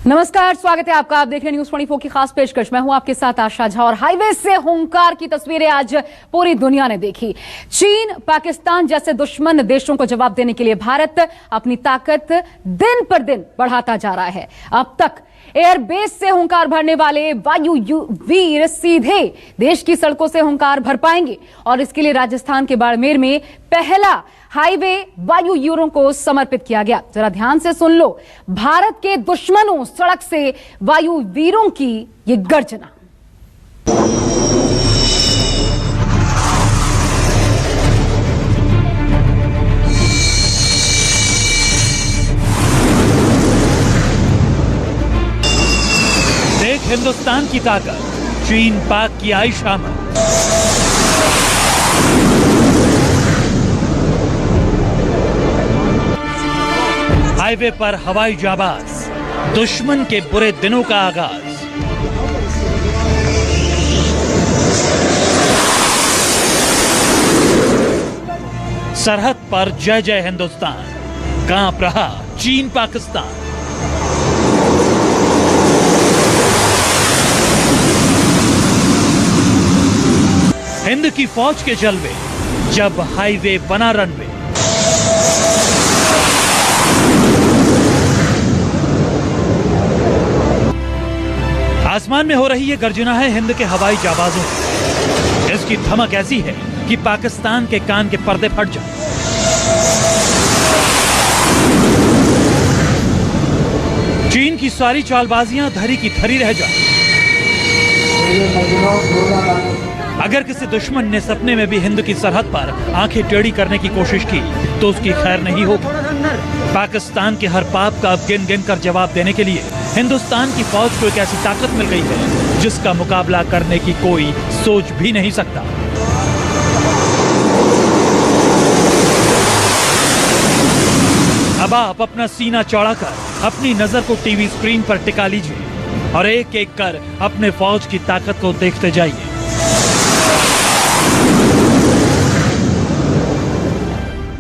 नमस्कार, स्वागत है आपका। आप देख रहे हैं न्यूज 24 की खास पेशकश। मैं हूं आपके साथ आशा झा और हाईवे से हुंकार की तस्वीरें आज पूरी दुनिया ने देखी। चीन, पाकिस्तान जैसे दुश्मन देशों को जवाब देने के लिए भारत अपनी ताकत दिन पर दिन बढ़ाता जा रहा है। अब तक एयरबेस से हुंकार भरने वाले वायु वीर सीधे देश की सड़कों से हुंकार भर पाएंगे और इसके लिए राजस्थान के बाड़मेर में पहला हाईवे वायु वीरों को समर्पित किया गया। जरा ध्यान से सुन लो, भारत के दुश्मनों सड़क से वायु वीरों की ये गर्जना। देख हिंदुस्तान की ताकत, चीन पाक की आई शामत। हाईवे पर हवाई जाबाज, दुश्मन के बुरे दिनों का आगाज। सरहद पर जय जय हिंदुस्तान, कांप रहा चीन पाकिस्तान। हिंद की फौज के जलवे जब हाईवे बना रनवे। आसमान में हो रही ये गर्जना है हिंद के हवाई जाबाजों की। इसकी धमक ऐसी है कि पाकिस्तान के कान के पर्दे फट जाए। चीन की सारी चालबाजियां धरी की धरी रह जाए। अगर किसी दुश्मन ने सपने में भी हिंद की सरहद पर आंखें टेढ़ी करने की कोशिश की तो उसकी खैर नहीं होगी। पाकिस्तान के हर पाप का अब गिन गिन कर जवाब देने के लिए हिंदुस्तान की फौज को एक ऐसी ताकत मिल गई है जिसका मुकाबला करने की कोई सोच भी नहीं सकता। अब आप अपना सीना चौड़ा कर अपनी नजर को टीवी स्क्रीन पर टिका लीजिए और एक एक कर अपने फौज की ताकत को देखते जाइए।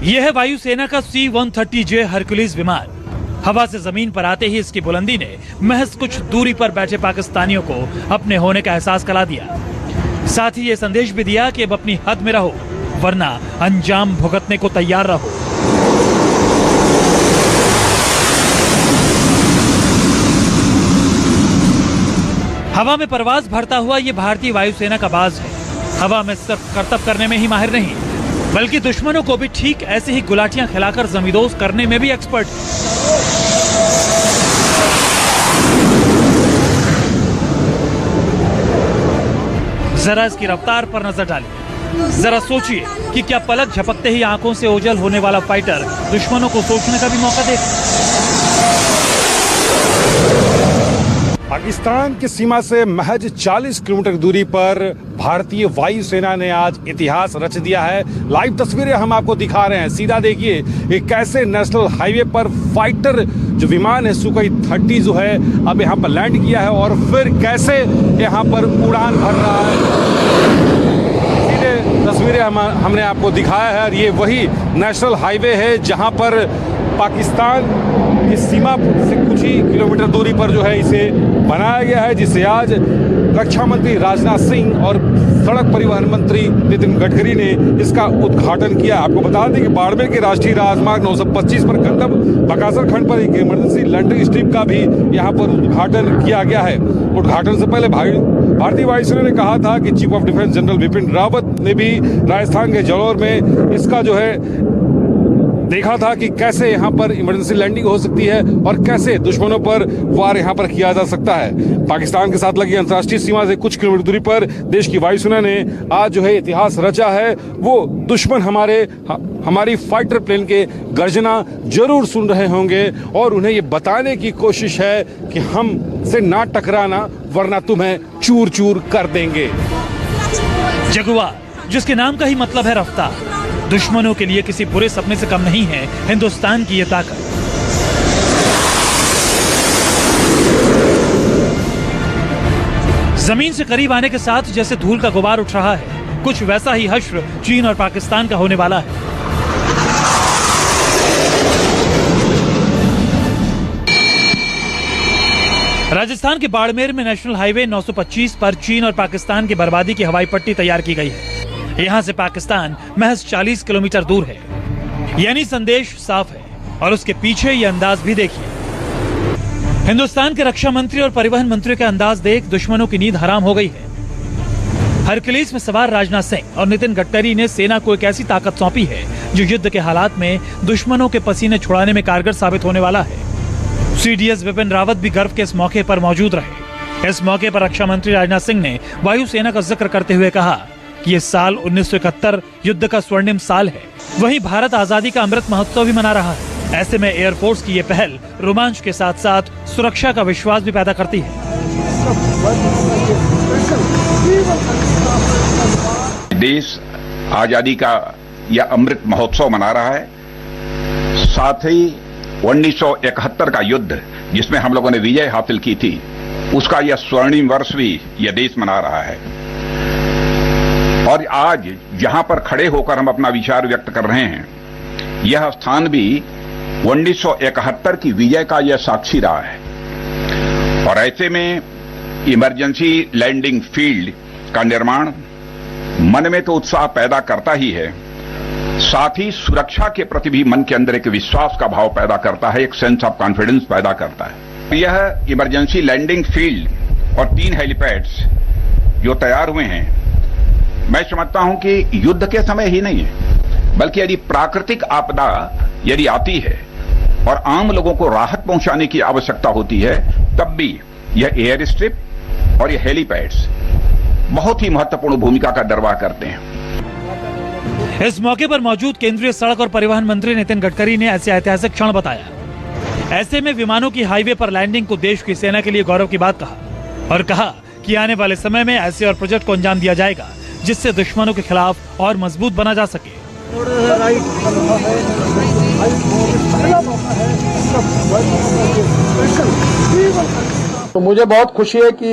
यह है वायुसेना का C-130J हरकुलिस विमान। हवा से जमीन पर आते ही इसकी बुलंदी ने महज कुछ दूरी पर बैठे पाकिस्तानियों को अपने होने का एहसास करा दिया। साथ ही ये संदेश भी दिया कि अब अपनी हद में रहो, वरना अंजाम भुगतने को तैयार रहो। हवा में परवाज भरता हुआ ये भारतीय वायुसेना का बाज है। हवा में सिर्फ करतब करने में ही माहिर नहीं, बल्कि दुश्मनों को भी ठीक ऐसे ही गुलाटियां खिलाकर जमींदोज करने में भी एक्सपर्ट है। जरा इसकी रफ्तार पर नजर डालिए। जरा सोचिए कि क्या पलक झपकते ही आंखों से ओझल होने वाला फाइटर दुश्मनों को सोचने का भी मौका देगा। पाकिस्तान की सीमा से महज 40 किलोमीटर दूरी पर भारतीय वायुसेना ने आज इतिहास रच दिया है। लाइव तस्वीरें हम आपको दिखा रहे हैं। सीधा देखिए कि कैसे नेशनल हाईवे पर फाइटर जो विमान है सुखोई 30 जो है अब यहाँ पर लैंड किया है और फिर कैसे यहाँ पर उड़ान भर रहा है। सीधे तस्वीरें हमने आपको दिखाया है और ये वही नेशनल हाईवे है जहाँ पर पाकिस्तान की सीमा से कुछ ही किलोमीटर दूरी पर जो है इसे बनाया गया है, जिसे आज रक्षा मंत्री राजनाथ सिंह और सड़क परिवहन मंत्री नितिन गडकरी ने इसका उद्घाटन किया। आपको बता दें कि बाड़मेर के राष्ट्रीय राजमार्ग 925 पर गंदम बकासर खंड पर एक इमरजेंसी लैंडिंग स्ट्रिप का भी यहाँ पर उद्घाटन किया गया है। उद्घाटन से पहले भारतीय वायुसेना ने कहा था कि chief of defence general Bipin Rawat ने भी राजस्थान के जालौर में इसका जो है देखा था कि कैसे यहाँ पर इमरजेंसी लैंडिंग हो सकती है और कैसे दुश्मनों पर वार यहाँ पर किया जा सकता है। पाकिस्तान के साथ लगी अंतर्राष्ट्रीय सीमा से कुछ किलोमीटर दूरी पर देश की वायुसेना ने आज जो है इतिहास रचा है। वो दुश्मन हमारी फाइटर प्लेन के गर्जना जरूर सुन रहे होंगे और उन्हें ये बताने की कोशिश है कि हम से ना टकराना वरना तुम्हें चूर चूर कर देंगे। जगुआर, जिसके नाम का ही मतलब है रफ्तार, दुश्मनों के लिए किसी बुरे सपने से कम नहीं है हिंदुस्तान की ये ताकत। जमीन से करीब आने के साथ जैसे धूल का गुबार उठ रहा है, कुछ वैसा ही हश्र चीन और पाकिस्तान का होने वाला है। राजस्थान के बाड़मेर में नेशनल हाईवे 925 पर चीन और पाकिस्तान की बर्बादी की हवाई पट्टी तैयार की गई है। यहाँ से पाकिस्तान महज 40 किलोमीटर दूर है, यानी संदेश साफ है। और उसके पीछे ये अंदाज भी देखिए। हिंदुस्तान के रक्षा मंत्री और परिवहन मंत्री का अंदाज देख दुश्मनों की नींद हराम हो गई है। हरक्यूलिस में सवार राजनाथ सिंह और नितिन गडकरी ने सेना को एक ऐसी ताकत सौंपी है जो युद्ध के हालात में दुश्मनों के पसीने छुड़ाने में कारगर साबित होने वाला है। सीडीएस विपिन रावत भी गर्व के इस मौके पर मौजूद रहे। इस मौके पर रक्षा मंत्री राजनाथ सिंह ने वायुसेना का जिक्र करते हुए कहा कि ये साल 1971 युद्ध का स्वर्णिम साल है। वहीं भारत आजादी का अमृत महोत्सव भी मना रहा है। ऐसे में एयरफोर्स की ये पहल रोमांच के साथ साथ सुरक्षा का विश्वास भी पैदा करती है। देश आजादी का यह अमृत महोत्सव मना रहा है। साथ ही 1971 का युद्ध जिसमें हम लोगों ने विजय हासिल की थी, उसका यह स्वर्णिम वर्ष भी यह देश मना रहा है। और आज जहां पर खड़े होकर हम अपना विचार व्यक्त कर रहे हैं, यह स्थान भी 1971 की विजय का यह साक्षी रहा है। और ऐसे में इमरजेंसी लैंडिंग फील्ड का निर्माण मन में तो उत्साह पैदा करता ही है, साथ ही सुरक्षा के प्रति भी मन के अंदर एक विश्वास का भाव पैदा करता है, एक सेंस ऑफ कॉन्फिडेंस पैदा करता है। यह इमरजेंसी लैंडिंग फील्ड और 3 हेलीपैड्स जो तैयार हुए हैं, मैं समझता हूं कि युद्ध के समय ही नहीं है, बल्कि यदि प्राकृतिक आपदा यदि आती है और आम लोगों को राहत पहुंचाने की आवश्यकता होती है, तब भी यह एयर स्ट्रिप और यह हेलीपैड्स बहुत ही महत्वपूर्ण भूमिका का निर्वाह करते हैं। इस मौके पर मौजूद केंद्रीय सड़क और परिवहन मंत्री नितिन गडकरी ने ऐसे ऐतिहासिक क्षण बताया। ऐसे में विमानों की हाईवे पर लैंडिंग को देश की सेना के लिए गौरव की बात कहा और कहा कि आने वाले समय में ऐसे और प्रोजेक्ट को अंजाम दिया जाएगा जिससे दुश्मनों के खिलाफ और मजबूत बना जा सके। तो मुझे बहुत खुशी है कि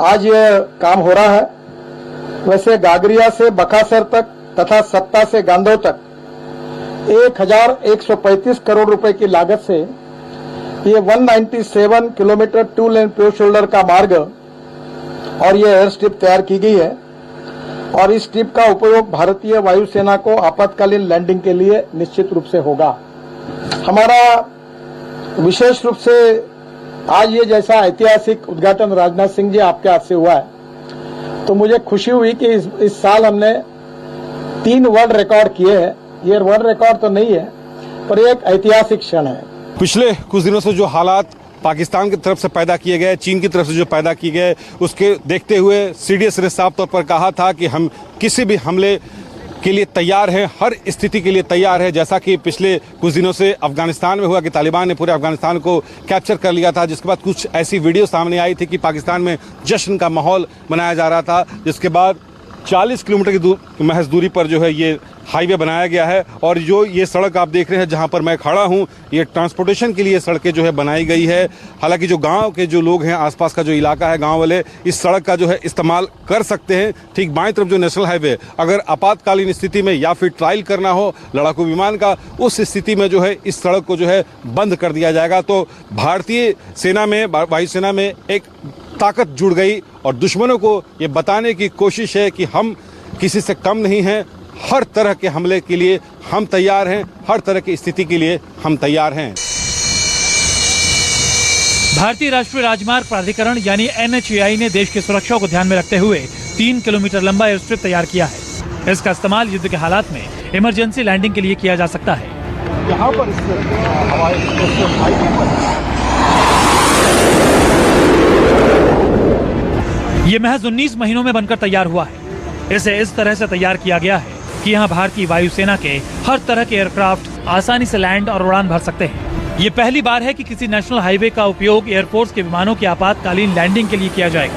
आज ये काम हो रहा है। वैसे गागरिया से बकासर तक तथा सत्ता से गांधो तक 1135 करोड़ रुपए की लागत से ये 197 किलोमीटर 2 लेन प्योर शोल्डर का मार्ग और ये एयर स्ट्रिप तैयार की गई है। और इस स्ट्रिप का उपयोग भारतीय वायुसेना को आपातकालीन लैंडिंग के लिए निश्चित रूप से होगा। हमारा विशेष रूप से आज ये जैसा ऐतिहासिक उद्घाटन राजनाथ सिंह जी आपके हाथ से हुआ है, तो मुझे खुशी हुई कि इस साल हमने 3 वर्ल्ड रिकॉर्ड किए हैं। ये वर्ल्ड रिकॉर्ड तो नहीं है, पर एक ऐतिहासिक क्षण है। पिछले कुछ दिनों से जो हालात पाकिस्तान की तरफ से पैदा किए गए, चीन की तरफ से जो पैदा किए गए, उसके देखते हुए सीडीएस ने साफ तौर पर कहा था कि हम किसी भी हमले के लिए तैयार हैं, हर स्थिति के लिए तैयार है। जैसा कि पिछले कुछ दिनों से अफगानिस्तान में हुआ कि तालिबान ने पूरे अफगानिस्तान को कैप्चर कर लिया था, जिसके बाद कुछ ऐसी वीडियो सामने आई थी कि पाकिस्तान में जश्न का माहौल मनाया जा रहा था, जिसके बाद 40 किलोमीटर की महज दूरी पर जो है ये हाईवे बनाया गया है। और जो ये सड़क आप देख रहे हैं जहां पर मैं खड़ा हूं, ये ट्रांसपोर्टेशन के लिए सड़कें जो है बनाई गई है। हालांकि जो गांव के जो लोग हैं, आसपास का जो इलाका है, गांव वाले इस सड़क का जो है इस्तेमाल कर सकते हैं। ठीक बाएं तरफ जो नेशनल हाईवे, अगर आपातकालीन स्थिति में या फिर ट्रायल करना हो लड़ाकू विमान का, उस स्थिति में जो है इस सड़क को जो है बंद कर दिया जाएगा। तो भारतीय सेना में, वायुसेना में एक ताकत जुड़ गई और दुश्मनों को ये बताने की कोशिश है कि हम किसी से कम नहीं हैं। हर तरह के हमले के लिए हम तैयार हैं, हर तरह की स्थिति के लिए हम तैयार हैं। भारतीय राष्ट्रीय राजमार्ग प्राधिकरण यानी NHAI ने देश की सुरक्षा को ध्यान में रखते हुए 3 किलोमीटर लंबा एयर स्ट्रिप तैयार किया है। इसका इस्तेमाल युद्ध के हालात में इमरजेंसी लैंडिंग के लिए किया जा सकता है। यहाँ पर ये महज 19 महीनों में बनकर तैयार हुआ है। इसे इस तरह से तैयार किया गया है कि यहाँ भारतीय वायुसेना के हर तरह के एयरक्राफ्ट आसानी से लैंड और उड़ान भर सकते हैं। ये पहली बार है कि किसी नेशनल हाईवे का उपयोग एयरफोर्स के विमानों की आपातकालीन लैंडिंग के लिए किया जाएगा।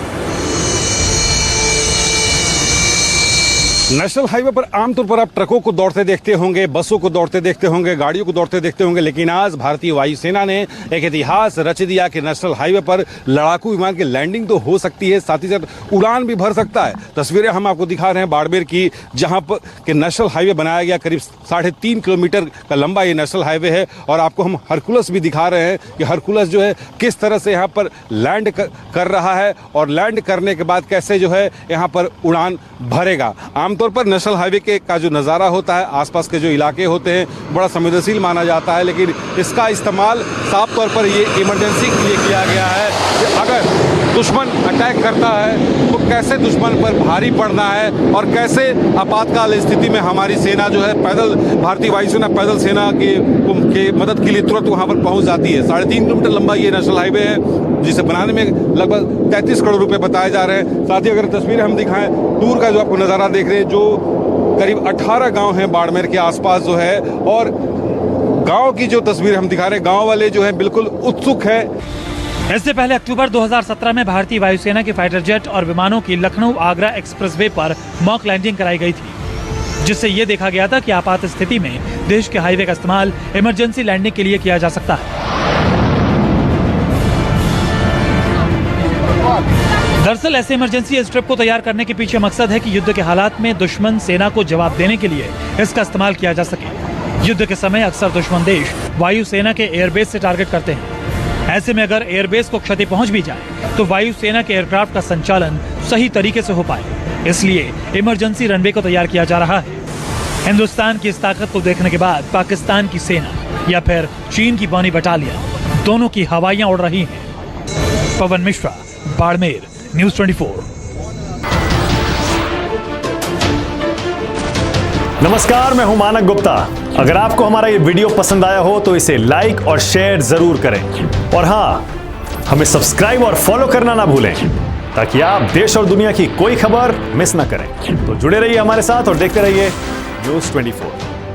नेशनल हाईवे पर आमतौर पर आप ट्रकों को दौड़ते देखते होंगे, बसों को दौड़ते देखते होंगे, गाड़ियों को दौड़ते देखते होंगे, लेकिन आज भारतीय वायुसेना ने एक इतिहास रच दिया कि नेशनल हाईवे पर लड़ाकू विमान की लैंडिंग तो हो सकती है, साथ ही साथ उड़ान भी भर सकता है। तस्वीरें हम आपको दिखा रहे हैं बाड़मेर की, जहां पर कि नेशनल हाईवे बनाया गया, करीब 3.5 किलोमीटर का लंबा ये नेशनल हाईवे है। और आपको हम हरकुलस भी दिखा रहे हैं कि हरकुलस जो है किस तरह से यहाँ पर लैंड कर रहा है और लैंड करने के बाद कैसे जो है यहाँ पर उड़ान भरेगा। आमतौर पर नेशनल हाईवे के का जो नज़ारा होता है, आसपास के जो इलाके होते हैं, बड़ा संवेदनशील माना जाता है, लेकिन इसका इस्तेमाल साफ तौर पर ये इमरजेंसी के लिए किया गया है कि अगर दुश्मन अटैक करता है तो कैसे दुश्मन पर भारी पड़ना है और कैसे आपातकाल स्थिति में हमारी सेना जो है पैदल, भारतीय वायुसेना पैदल सेना के मदद के लिए तुरंत वहाँ पर पहुँच जाती है। 3.5 किलोमीटर लंबा ये नेशनल हाईवे है, जिसे बनाने में लगभग 33 करोड़ रुपए बताए जा रहे हैं। साथ ही अगर तस्वीरें हम दिखाएं, दूर का जो आपको नज़ारा देख रहे हैं, जो करीब 18 गांव हैं बाड़मेर के आसपास जो है, और गांव की जो तस्वीर हम दिखा रहे हैं, गांव वाले जो है बिल्कुल उत्सुक है। इससे पहले अक्टूबर 2017 में भारतीय वायुसेना के फाइटर जेट और विमानों की लखनऊ आगरा एक्सप्रेसवे पर मॉक लैंडिंग कराई गई थी, जिससे यह देखा गया था कि आपात स्थिति में देश के हाईवे का इस्तेमाल इमरजेंसी लैंडिंग के लिए किया जा सकता है। दरअसल ऐसे इमरजेंसी स्ट्रिप को तैयार करने के पीछे मकसद है कि युद्ध के हालात में दुश्मन सेना को जवाब देने के लिए इसका इस्तेमाल किया जा सके। युद्ध के समय अक्सर दुश्मन देश वायुसेना के एयरबेस से टारगेट करते हैं। ऐसे में अगर एयरबेस को क्षति पहुंच भी जाए तो वायुसेना के एयरक्राफ्ट का संचालन सही तरीके से हो पाए, इसलिए इमरजेंसी रनवे को तैयार किया जा रहा है। हिंदुस्तान की इस ताकत को देखने के बाद पाकिस्तान की सेना या फिर चीन की बौनी बटालियन, दोनों की हवाइयां उड़ रही हैं। पवन मिश्रा, बाड़मेर, न्यूज़ 24। नमस्कार, मैं हूं मानक गुप्ता। अगर आपको हमारा ये वीडियो पसंद आया हो तो इसे लाइक और शेयर जरूर करें, और हाँ, हमें सब्सक्राइब और फॉलो करना ना भूलें ताकि आप देश और दुनिया की कोई खबर मिस ना करें। तो जुड़े रहिए हमारे साथ और देखते रहिए न्यूज़ 24।